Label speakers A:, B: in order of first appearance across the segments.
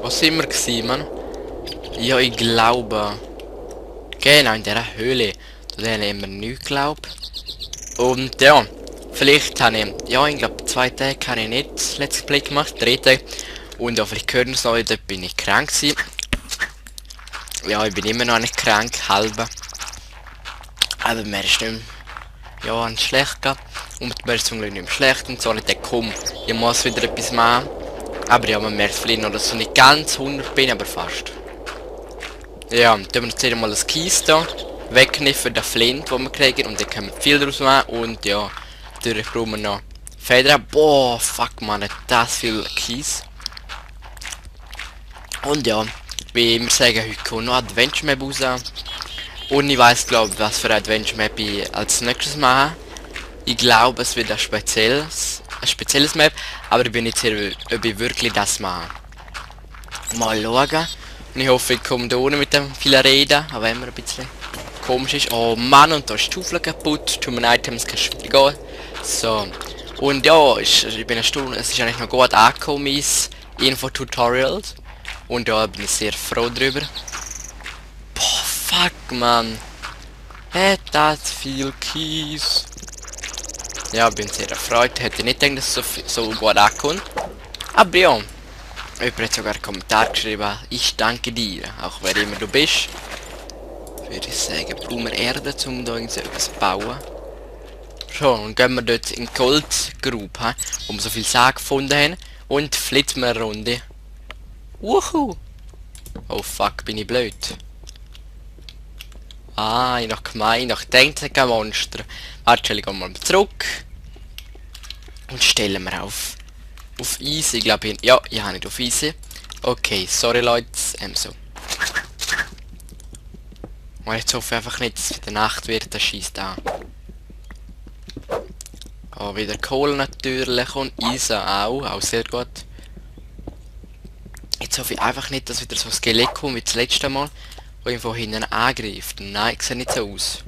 A: Wo sind wir gewesen, Mann? Ja, ich glaube... Genau, in dieser Höhle. Da haben wir immer nicht geglaubt. Und ja, vielleicht habe ich... Ja, ich glaube 2 Tage habe ich nicht Let's Play gemacht, 3 Tage. Und ja, vielleicht hören es noch, dort bin ich krank gewesen. Ja, ich bin immer noch nicht krank, halber. Aber mir ist nicht mehr, ja, nicht schlecht gehabt. Und mir ist zum Glück nicht mehr schlecht und so. Und ich denke, komm, ich muss wieder etwas machen. Aber ja, man merkt vielleicht noch, dass ich nicht ganz 100 bin, aber fast. Ja, dann tun wir jetzt mal das Kies da wegnehmen für den Flint, den wir kriegen. Und dann können wir viel draus machen. Und ja, natürlich brauchen wir noch Federn. Boah, fuck man, hat das viel Kies. Und ja, wie immer sagen, heute kommt noch Adventure Map raus. Und ich weiss, glaube was für Adventure Map ich als nächstes mache. Ich glaube, es wird ein spezielles Map, aber ich bin nicht sicher, ob ich wirklich das mache. Mal schauen. Und ich hoffe, ich komme da ohne mit dem vielen Reden, aber immer ein bisschen komisch ist. Oh Mann, und da ist die Schaufel kaputt. Tut mir leid, es kann schon wieder gehen. So. Und ja, ich bin eine Stunde, es ist eigentlich noch gut angekommen, mein Info-Tutorials. Und da bin ich sehr froh drüber. Boah, fuck, man. Hat das viel Kies. Ja, bin sehr erfreut. Hätte nicht gedacht, dass es so gut ankommt. Aber ja. Jemand hat sogar einen Kommentar geschrieben. Ich danke dir. Auch wer immer du bist. Würde ich sagen, brauchen wir Erde, um da irgendwas zu bauen. Schon, und gehen wir dort in die Goldgrube, wo wir so viel Sand gefunden haben. Und flitzen wir eine Runde. Wuhu! Oh fuck, bin ich blöd. Ah, ich noch gemein, noch denkt ein Monster. Warte, ich gehe mal zurück. Und stellen wir auf easy, ich glaube, ja, ich habe nicht auf easy. Okay, sorry Leute, so. Und jetzt hoffe ich einfach nicht, dass es wieder Nacht wird, das schießt an. Oh, wieder Kohle natürlich und Eisen auch sehr gut. Jetzt hoffe ich einfach nicht, dass wieder so ein Skelett kommt wie das letzte Mal, wo ihn von hinten angreift. Nein, sieht nicht so aus.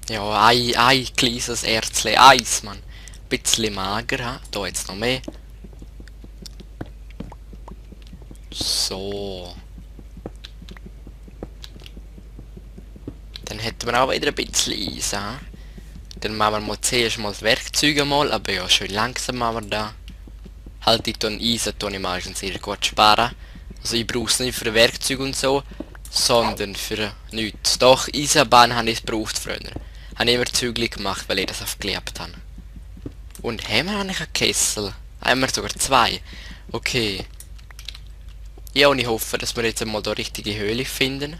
A: Ja, ein kleines Erzle, Eis, Mann. Bisschen mager, ha? Da jetzt noch mehr. So. Dann hätten wir auch wieder ein bisschen Eisen, ha? Dann machen wir mal zuerst mal das Werkzeug mal, aber ja, schön langsam machen wir da. Halt ich dann Eisen, tue ich meistens sehr gut sparen. Also ich brauche es nicht für Werkzeug und so, sondern für nichts. Doch, Eisenbahn habe ich es gebraucht früher. Habe ich immer Zügel gemacht, weil ich das aufgelebt habe. Und haben wir eigentlich einen Kessel? Haben wir sogar 2. Okay. Ja, und ich hoffe, dass wir jetzt einmal da richtige Höhle finden.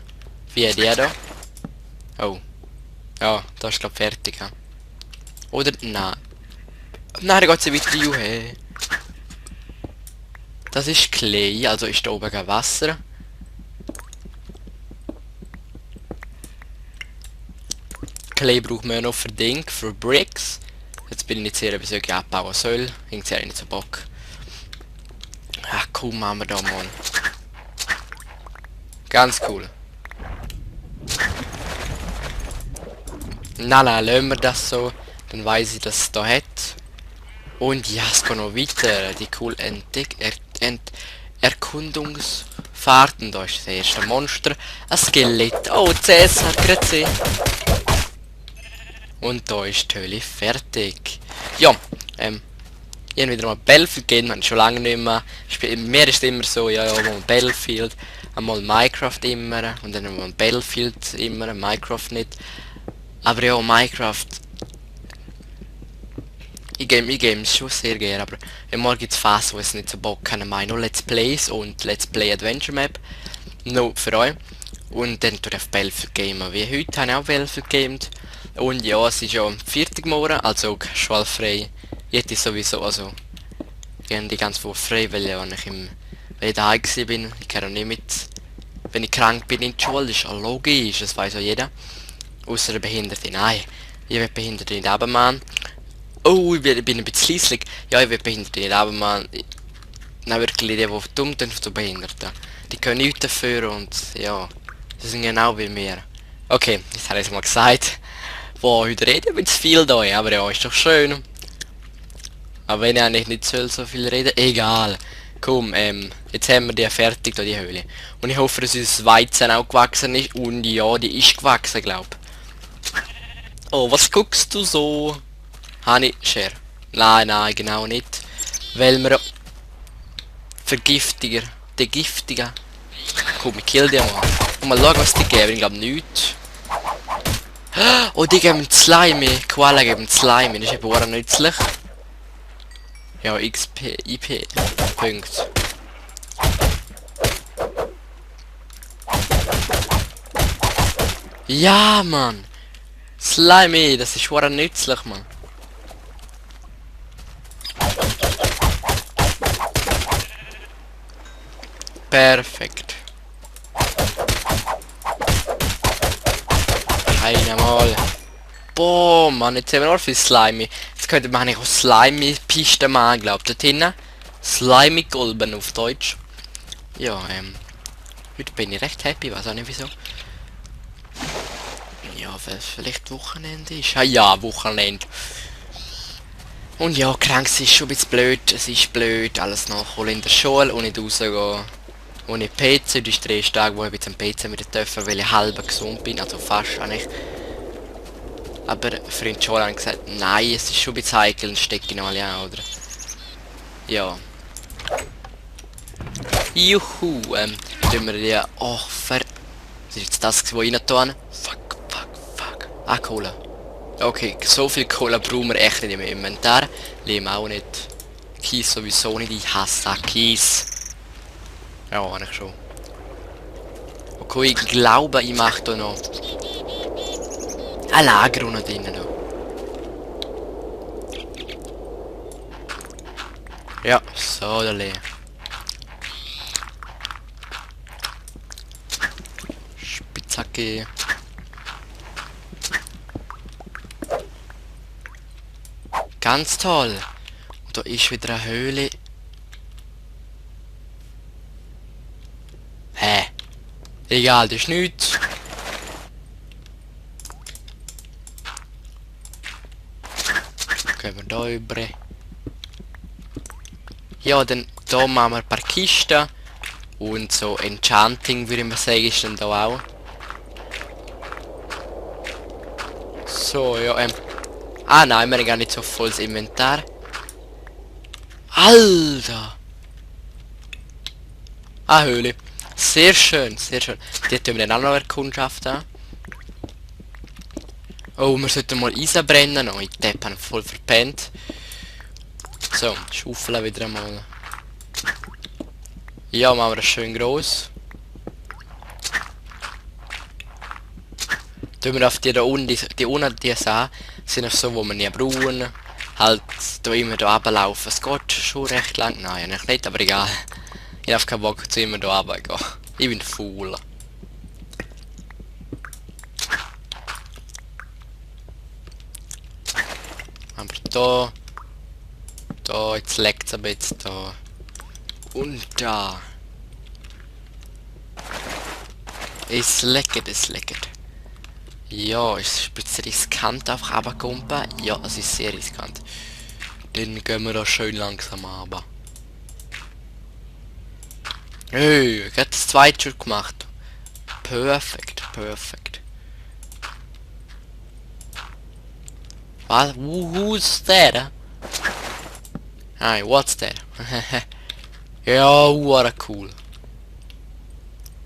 A: Wie die da. Oh. Ja, da ist glaube fertig. Ja. Oder? Nein. Nein, da geht sie weiter juhe. Das ist Clay, also ist da oben kein Wasser. Clay braucht man ja noch für Ding, für Bricks. Jetzt bin ich nicht sicher, ob ich es abbauen soll. Irgendwie habe ich nicht so Bock. Ach komm, machen wir da mal. Ganz cool. Nein, lassen wir das so. Dann weiß ich, dass es da hat. Und ja, es geht noch weiter. Die cool Erkundungsfahrten. Da ist das erste Monster. Ein Skelett. Oh, Cäsar, grüezi. Und da ist die Höhle fertig. Ja, ich habe wieder mal Battlefield gegeben, man schon lange nicht mehr. Mir ist immer so, ja, mal Battlefield, einmal Minecraft immer und dann mal Battlefield immer, Minecraft nicht. Aber ja, Minecraft. Ich game es schon sehr gerne, aber immer gibt es Phasen, wo es nicht so Bock haben. Nur Let's Plays und Let's Play Adventure Map. No, für euch. Und dann tue ich auf Battlefield gamen. Wie heute habe ich auch Battlefield gamed. Und ja, es ist ja 40 geworden, also schwallfrei. Jetzt ist sowieso, also ich habe die ganze Woche frei, weil ja, wenn ich daheim bin, ich kann auch nicht mit, wenn ich krank bin in die Schule, das ist ja logisch, das weiß ja jeder. Außer Behinderte, nein, ich will Behinderte nicht runtermachen. Oh, ich bin ein bisschen leislich. Ja, ich will Behinderte nicht runtermachen. Nein, wirklich, die dumm sind zu Behinderten. Die können nichts dafür und ja, sie sind genau wie mir. Okay, jetzt habe ich es mal gesagt. Boah, heute rede ich ein bisschen viel da, aber ja, ist doch schön. Aber wenn ich eigentlich nicht so viel reden. Egal. Komm, jetzt haben wir die fertig, da die Höhle. Und ich hoffe, dass unser Weizen auch gewachsen ist. Und ja, die ist gewachsen, glaub. Oh, was guckst du so? Habe ich Share? Nein, nein, genau nicht. Weil wir... Vergiftiger. Der Giftiger. Komm, ich kill die mal. Und mal schauen, was die geben. Ich glaube nichts. Oh, die geben Slime. Koala geben Slime. Das ist eben auch nützlich. Ja, XP, IP. Punkt. Ja, Mann. Slime, das ist auch nützlich, Mann. Perfekt. Einmal. Boah, Mann, jetzt haben wir noch viel Slime. Jetzt könnte man eigentlich auch Slime-Pisten machen, glaubt ihr hinten? Slime-Golben auf Deutsch. Ja, heute bin ich recht happy, weiß auch nicht wieso. Ja, weil es vielleicht Wochenende ist. Ah ja, Wochenende. Und ja, krank ist schon ein bisschen blöd. Es ist blöd, alles nachholen in der Schule und nicht rausgehen. Ohne PC, das ist 3 Tage, wo ich jetzt am PC wieder dürfen, weil ich halb gesund bin, also fast eigentlich. Aber für den Schule haben gesagt, nein, es ist schon ein bisschen heikel, dann stecke ich noch alle an, oder? Ja. Juhu, tun wir die... Oh, was ist jetzt das, wo rein tun? Fuck. Ah, Cola. Okay, so viel Cola brauchen wir echt nicht im Inventar. Leben auch nicht. Kies sowieso nicht, ich hasse Kies. Ja, eigentlich schon. Okay, ich glaube, ich mache da noch ein Lager unten drinnen noch. Ja, so, da leer. Spitzhacke. Ganz toll. Und da ist wieder eine Höhle. Hä? Egal, das ist nichts. Gehen wir da rüber. Ja, dann da machen wir ein paar Kisten. Und so Enchanting, würde man sagen, ist dann da auch. So, ja, ah nein, wir haben gar nicht so volles Inventar. Alter! Ah, Höhle. Sehr schön, sehr schön. Die tun wir dann auch noch erkundschaften. Oh, wir sollten mal Eisen brennen. Oh, ich habe voll verpennt. So, schaufeln wieder einmal. Ja, machen wir das schön groß. Tun wir auf die da unten, die unten, die sehen, sind so, wo wir nie brauchen. Halt, da immer da runterlaufen. Es geht schon recht lang. Nein, eigentlich nicht, aber egal. Ich habe keinen Bock zu immer da runtergehen. Ich bin faul. Aber da. Da, jetzt leckt es aber jetzt da. Und da. Es leckert, es leckert. Ja, es ist ein bisschen riskant einfach runterkumpen. Ja, es ist sehr riskant. Dann gehen wir da schön langsam runter. Hey, ich habe das zweite schon gemacht. Perfekt, perfekt. Was? Who's that? Hi, what's that? Ja, what cool.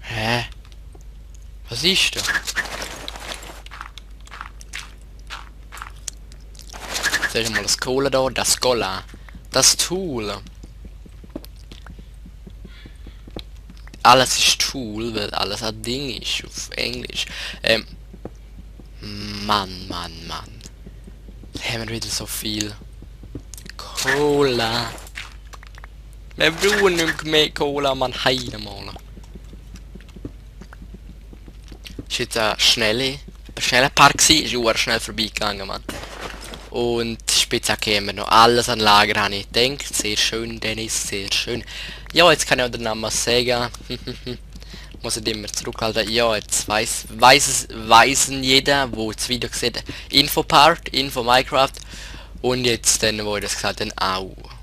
A: Hä? Was ist da? Jetzt mal das Cola da, das Cola. Das Tool. Alles ist Tool, weil alles ein Ding ist auf Englisch. Mann. Haben wir wieder so viel. Cola. Wir brauchen nicht mehr Cola, man, heide mal. Ist jetzt ein schneller Park gewesen, ist auch schnell vorbeigegangen, man. Und Spitzhacke haben wir noch alles an Lager, habe ich gedacht. Sehr schön, Dennis, sehr schön. Ja, jetzt kann ich auch den Namen sagen. Muss ich immer zurückhalten. Ja, jetzt weißen jeder, wo das Video sieht. Info Minecraft. Und jetzt dann, wo ich das gesagt habe, auch.